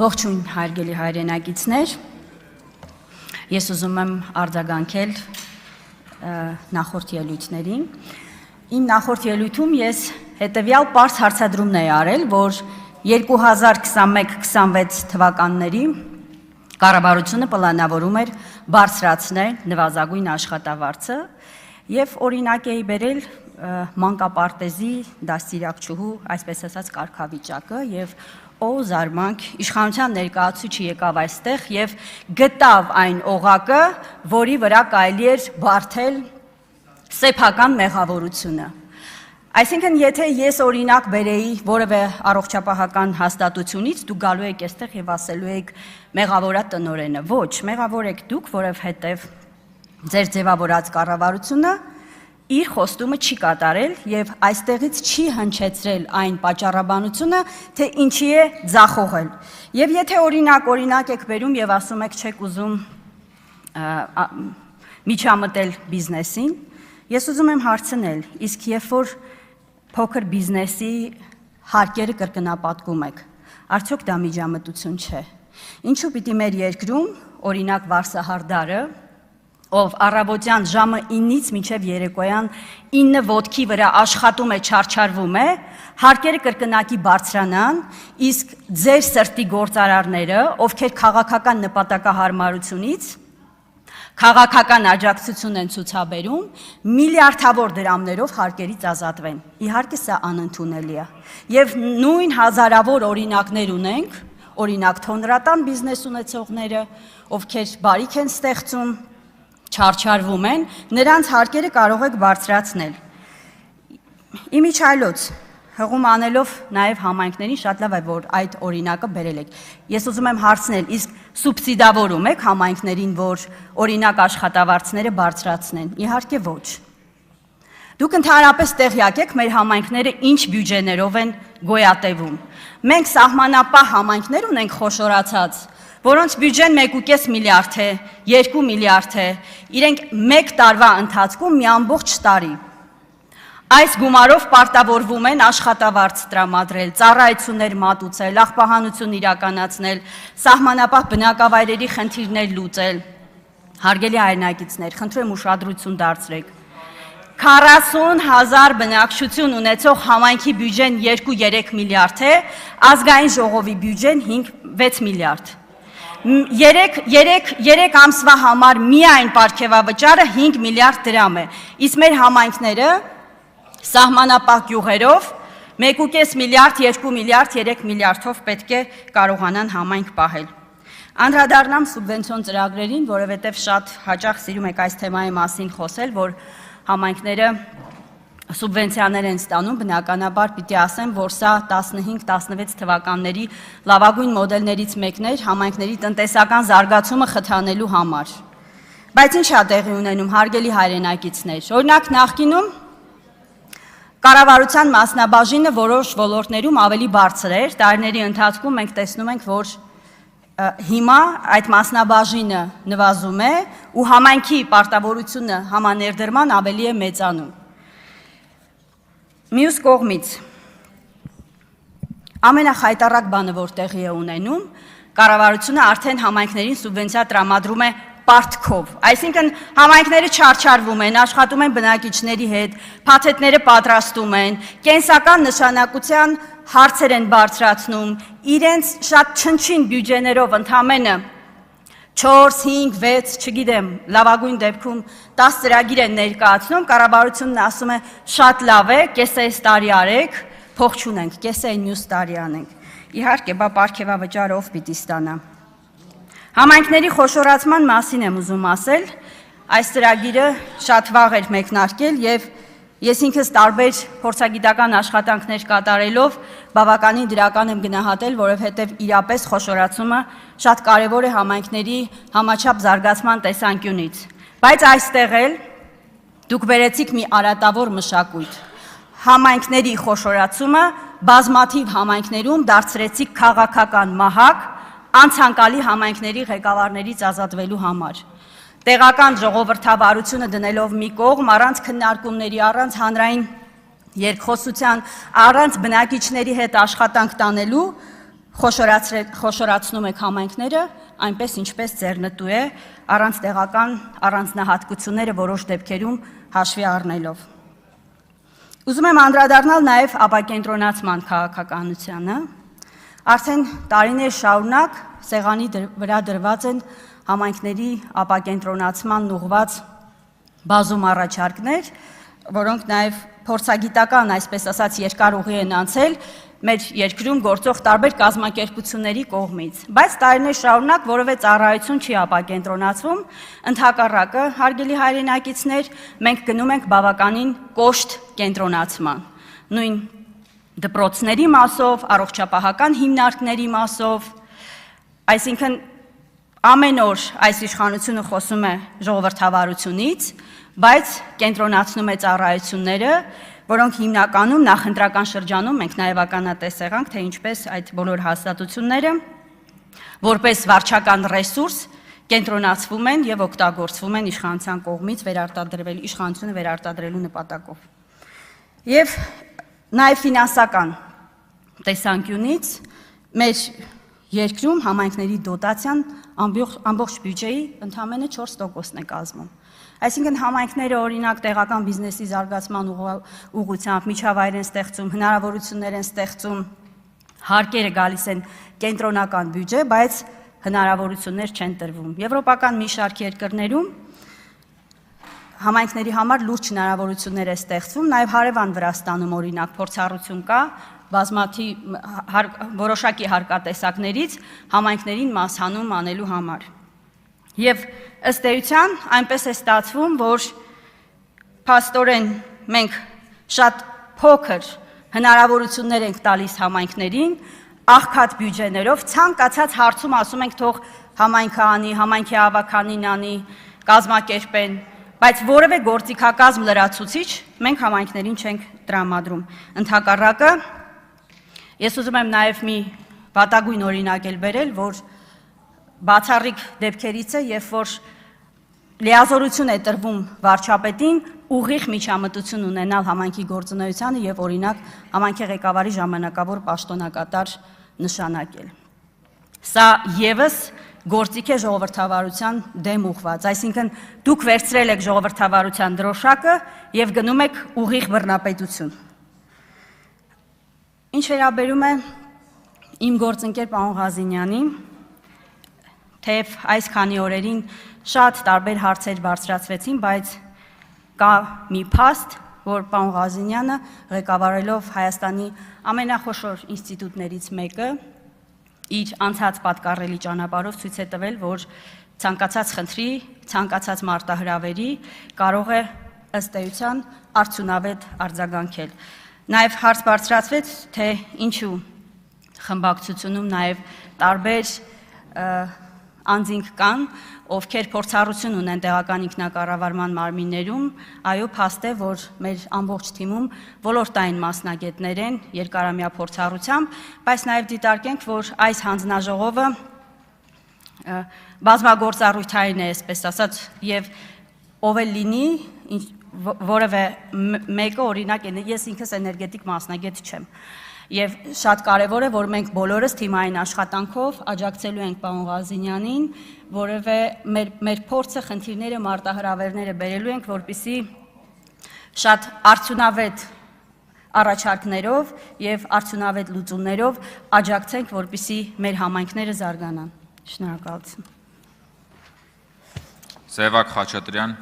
Ողջույն հարգելի հայրենակիցներ, ես ուզում եմ արձագանքել նախորդ ելույթներին։ Իմ նախորդ ելույթում ես հետևյալ պարզ հարցադրումն էի արել, որ 2021-26 թվականների կառավարությունը պլանավորում էր բարձրացնել նվազագույն աշխատավարձը եւ օրինակ էի բերել մանկապարտեզի դաստիարակչուհու, այսպես ասած, կարգավիճակը եւ ով զարմանք իշխանության ներկայացուցիչը եկավ այստեղ եւ գտավ այն օղակը, որի վրա կարելի էր բարթել սեփական մեղավորությունը։ Այսինքն, եթե ես օրինակ բերեի որևէ առողջապահական հաստատությունից, դուք գալու եք այստեղ եւ ասելու եք մեղավորա տնօրենը։ Ոչ, մեղավոր եք դուք, որովհետեւ ձեր ձևավորած կառավարությունը իր խոստումը չի կատարել եւ այստեղից չի հնչեցրել այն պատճառաբանությունը, թե ինչի է ձախողել։ Եվ եթե օրինակ եք բերում եւ ասում եք չեք ուզում միջամտել բիզնեսին, ես ուզում եմ հարցնել, իսկ երբ որ փոքր բիզնեսի հարկերը կրկնապատկում եք, արդյոք դա միջամտություն չէ։ Ինչու պիտի մեր երկրում, օրինակ Վարսահարդարը, ով առավոտյան ժամը 9-ից մինչև երեկոյան 9 ոտքի վրա աշխատում է, չարչարվում է, հարկերը կրկնակի բարձրանան, իսկ ձեր սրտի գործարարները, ովքեր քաղաքական նպատակահարմարությունից, քաղաքական աջակցություն են ցուցաբերում, միլիարդավոր դրամներով հարկերից ազատվեն։ Իհարկե սա անընդունելի է։ Եվ նույն հազարավոր օրինակներ ունենք, օրինակ թոնրատան բիզնես ունեցողները, ովքեր բարիք են ստեղծում, չարչարվում են, նրանց հարկերը կարող եք բարձրացնել։ Իմիջայլոց, հղում անելով նաև համայնքներին, շատ լավ է, որ այդ օրինակը բերել եք։ Ես ուզում եմ հարցնել, իսկ սուբսիդավորում եք համայնքներին, որ օրինակ աշխատավարձները բարձրացնեն։ Իհարկե ոչ։ Դուք ընդհանրապես տեղյակ եք, մեր համայնքները ինչ բյուջեներով են գոյատևում։ Մենք սահմանապահ համայնքներ ունենք խոշորացած, որոնց բյուջեն 1.5 միլիարդ է, 2 միլիարդ է, իրենք մեկ տարվա ընթացքում մի ամբողջ տարի։ Այս գումարով պարտավորվում են աշխատավարձ տրամադրել, ծառայություններ մատուցել, աղբահանություն իրականացնել, սահմանապահ բնակավայրերի խնդիրներ լուծել։ Հարգելի հայրենակիցներ, խնդրում եմ ուշադրություն դարձրեք։ 40,000 բնակչություն ունեցող համայնքի բյուջեն 2-3 միլիարդ է, ազգային ժողովի բյուջեն 5-6 միլիարդ։ 3 ամսվա համար միայն պարգևավճարը 5 միլիարդ դրամ է, իսկ մեր համայնքները սահմանապահ գյուղերով 1.5 միլիարդ, 2 միլիարդ, 3 միլիարդով պետք է կարողանան համայնք պահել։ Անդրադառնամ սուբվենցիոն ծրագրերին, որովհետև շատ հաճախ սիրում եք այս թեմայի մասին խոսել, որ համայնքները սուբվենցիաներ են ստանում, բնականաբար պիտի ասեմ, որ սա 15-16 թվականների լավագույն մոդելներից մեկն էր համայնքների տնտեսական զարգացումը խթանելու համար։ Բայց ինչ է տեղի ունենում, հարգելի հայրենակիցներ, օրինակ նախկինում կառավարության մասնաբաժինը որոշ ոլորտներում ավելի բարձր էր, տարիների ընթացքում մենք տեսնում ենք, որ հիմա այդ մասնաբաժինը նվազում է ու համայնքի պարտավորությունը համաներդրման ավելի է մեծանում։ Մյուս կողմից, ամենախայտառակ բանը, որ տեղի է ունենում, կառավարությունը արդեն համայնքներին սուբվենցիա տրամադրում է պարտքով, այսինքն համայնքները չարչարվում են, աշխատում են բնակիչների հետ, փաթեթները պատրաստում են, կենսական նշանակության հարցեր են բարձրացնում, իրենց շատ չնչին բյուջեներով ընդամենը 4, 5, 6, չգիտեմ, լավագույն դեպքում 10 ծրագիր են ներկայացնում, կառավարությունն ասում է շատ լավ է, կեսը այս տարի արեք, փող չունենք, կեսը այն մյուս տարի անենք։ Իհարկե, բա պարգևավճարը ով պիտի ստանա։ Համայնքների խոշորացման մասին եմ ուզում ասել, այս ծրագիրը շատ վաղ էր մեկնարկել եւ ես ինքս տարբեր փորձագիտական աշխատանքներ կատարելով բավականին դրական եմ գնահատել, որովհետև իրապես խոշորացումը շատ կարևոր է համայնքների համաչափ զարգացման տեսանկյունից։ Բայց այստեղ էլ դուք բերեցիք մի արատավոր մշակույթ։ Համայնքների խոշորացումը բազմաթիվ համայնքներում դարձրեցիք քաղաքական մահակ, անցանկալի համայնքների ղեկավարներից ազատվելու համար։ Տեղական ժողովրդավարությունը դնելով մի կողմ, առանց քննարկումների, առանց հանրային երկխոսության, առանց բնակիչների հետ աշխատանք տանելու, խոշորացնում եք համայնքները, այնպես ինչպես ձեռնտու է, առանց տեղական առանձնահատկությունները որոշ դեպքերում հաշվի առնելով։ Ուզում եմ անդրադառնալ նաև ապակենտրոնացման քաղաքականությանը։ Արդեն տարիներ շարունակ սեղանի վրա դրված են համայնքների ապակենտրոնացման ուղղված բազում առաջարկներ, որոնք նաև փորձագիտական, այսպես ասած, երկար ուղի են անցել մեր երկրում գործող տարբեր կազմակերպությունների կողմից, բայց տարիներ շարունակ որևէ ծառայություն չի ապակենտրոնացվում, ընդհակառակը, հարգելի հայրենակիցներ, մենք գնում ենք բավականին կոշտ կենտրոնացման, նույն դպրոցների մասով, առողջապահական հիմնարկների մասով, այսինքն ամեն օր այս իշխանությունը խոսում է ժողովրդավարությունից, բայց կենտրոնացնում է ծառայությունները, որոնք հիմնականում նախընտրական շրջանում մենք նաև ականատես եղանք, թե ինչպես այդ բոլոր հաստատությունները որպես վարչական ռեսուրս կենտրոնացվում են եւ օգտագործվում են իշխանության կողմից իշխանությունը վերարտադրելու նպատակով։ Եվ նաև ֆինանսական տեսանկյունից մեր երկրում համայնքների դոտացիան ամբողջ բյուջեի ընդամենը 4%-ն է կազմում։ Այսինքն համայնքները օրինակ տեղական բիզնեսի զարգացման ուղղությամբ միջավայր են ստեղծում, հնարավորություններ են ստեղծում, հարկերը գալիս են կենտրոնական բյուջե, բայց հնարավորություններ չեն տրվում։ Եվրոպական մի շարք երկրներում համայնքների համար լուրջ հնարավորություններ է ստեղծվում, նաև հարևան Վրաստանում օրինակ փորձառություն կա որոշակի հարկատեսակներից համայնքներին մասհանում անելու համար։ Եվ ըստ էության այնպես է ստացվում, որ փաստորեն մենք շատ փոքր հնարավորություններ ենք տալիս համայնքներին, աղքատ բյուջեներով, ցանկացած հարցում ասում ենք թող համայնքը անի, համայնքի ավականին անի, կազմակերպեն, բայց որևէ գործիքակազմ լրացուցիչ մենք համայնքներին չենք տրամադրում։ Ընդհակառակը, ես ուզում եմ նաև մի վատագույն օրինակ էլ բերել, որ բացառիկ դեպքերից է, երբ որ լիազորություն է տրվում վարչապետին ուղիղ միջամտություն ունենալ համայնքի գործունեությանը եւ օրինակ համայնքի ղեկավարի ժամանակավոր պաշտոնակատար նշանակել։ Սա եւս գործիք է ժողովրդավարության դեմ ուղղված, այսինքն դուք վերցրել եք ժողովրդավարության դրոշակը եւ գնում եք ուղիղ բռնապետություն։ Ինչ վերաբերում է իմ գործընկեր պարոն Ղազինյանին, թեև այս քանի օրերին շատ տարբեր հարցեր բարձրացվեցին, բայց կա մի փաստ, որ պարոն Ղազինյանը ղեկավարելով Հայաստանի ամենախոշոր ինստիտուտներից մեկը իր անցած պատկառելի ճանապարհով ցույց է տվել, որ ցանկացած խնդրի, ցանկացած մարտահրավերի կարող է ըստ էության արդյունավետ արձագանքել։ Նաև հարց բարձրացվեց, թե ինչու խմբակցությունում նաև տարբեր անձինք կան, ովքեր փորձառություն ունեն տեղական ինքնակառավարման մարմիններում, այո, փաստ է, որ մեր ամբողջ թիմում ոլորտային մասնագետներ են երկարամյա փորձառությամբ, բայց նաև դիտարկենք, որ այս հանձնաժողովը բազմագործառույթային է, այսպես ասած, եւ ով էլ լինի, որևէ մեկը օրինակ ես ինքս էներգետիկ մասնագետ չեմ։ Եվ շատ կարևոր է, որ մենք բոլորս թիմային աշխատանքով աջակցելու ենք պարոն Ղազինյանին, որովհետև մեր փորձը, խնդիրները, մարտահրավերները բերելու ենք, որպեսզի շատ արդյունավետ առաջարկներով եւ արդյունավետ լուծումներով աջակցենք, որպեսզի մեր համայնքները զարգանան։ Շնորհակալություն։ Սևակ Խաչատրյան